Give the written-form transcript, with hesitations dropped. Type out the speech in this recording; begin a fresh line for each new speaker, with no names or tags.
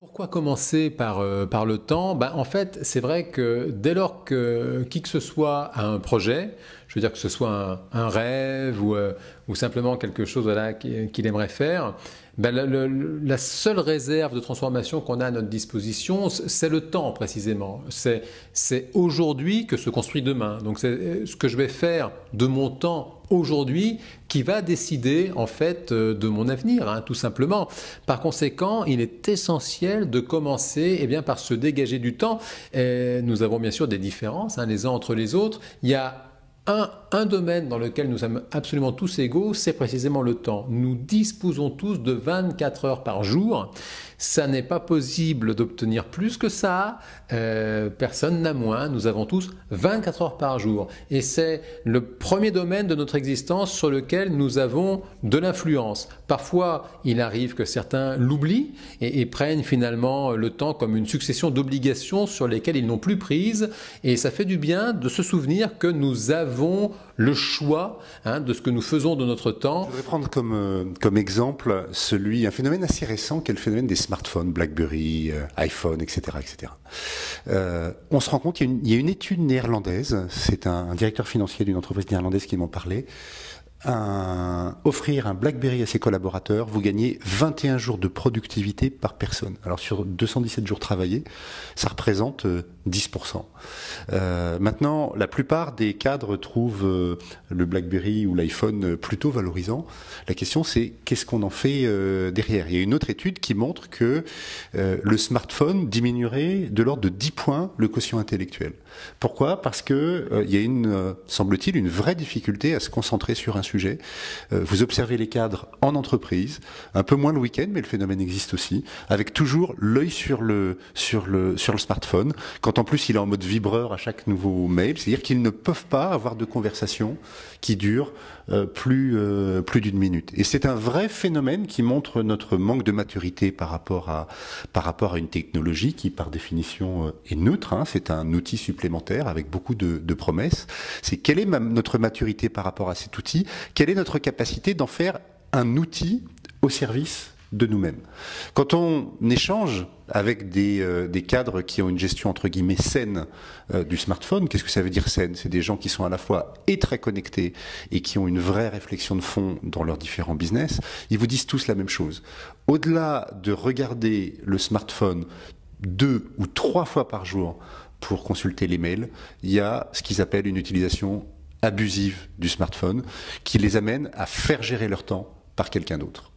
Pourquoi commencer par le temps? En fait, c'est vrai que dès lors que qui que ce soit a un projet, je veux dire que ce soit un rêve ou simplement quelque chose voilà, qu'il aimerait faire, la seule réserve de transformation qu'on a à notre disposition, c'est le temps précisément. C'est aujourd'hui que se construit demain. Donc c'est ce que je vais faire de mon temps aujourd'hui qui va décider en fait de mon avenir, hein, tout simplement. Par conséquent, il est essentiel de commencer par se dégager du temps. Et nous avons bien sûr des différences les uns entre les autres. Il y a un domaine dans lequel nous sommes absolument tous égaux, c'est précisément le temps. Nous disposons tous de 24 heures par jour. Ça n'est pas possible d'obtenir plus que ça. Personne n'a moins. Nous avons tous 24 heures par jour. Et c'est le premier domaine de notre existence sur lequel nous avons de l'influence. Parfois, il arrive que certains l'oublient et prennent finalement le temps comme une succession d'obligations sur lesquelles ils n'ont plus prise. Et ça fait du bien de se souvenir que nous avons le choix de ce que nous faisons de notre temps.
Je voudrais prendre comme exemple un phénomène assez récent qui est le phénomène des smartphones, BlackBerry, iPhone, etc. etc. On se rend compte, il y a une étude néerlandaise, c'est un directeur financier d'une entreprise néerlandaise qui m'en parlait. Offrir un BlackBerry à ses collaborateurs, vous gagnez 21 jours de productivité par personne. Alors sur 217 jours travaillés, ça représente 10%. Maintenant, la plupart des cadres trouvent le BlackBerry ou l'iPhone plutôt valorisant. La question c'est qu'est-ce qu'on en fait derrière. Il y a une autre étude qui montre que le smartphone diminuerait de l'ordre de 10 points le quotient intellectuel. Pourquoi? Parce que il y a semble-t-il, une vraie difficulté à se concentrer sur un sujet. Vous observez les cadres en entreprise, un peu moins le week-end, mais le phénomène existe aussi, avec toujours l'œil sur le smartphone, quand en plus il est en mode vibreur à chaque nouveau mail, c'est-à-dire qu'ils ne peuvent pas avoir de conversation qui dure plus d'une minute. Et c'est un vrai phénomène qui montre notre manque de maturité par rapport à une technologie qui, par définition, est neutre. C'est un outil supplémentaire avec beaucoup de promesses. C'est quelle est notre maturité par rapport à cet outil? Quelle est notre capacité d'en faire un outil au service de nous-mêmes? Quand on échange avec des cadres qui ont une gestion entre guillemets saine du smartphone, qu'est-ce que ça veut dire saine? C'est des gens qui sont à la fois très connectés et qui ont une vraie réflexion de fond dans leurs différents business. Ils vous disent tous la même chose. Au-delà de regarder le smartphone 2 ou 3 fois par jour pour consulter les mails, il y a ce qu'ils appellent une utilisation abusive du smartphone qui les amène à faire gérer leur temps par quelqu'un d'autre.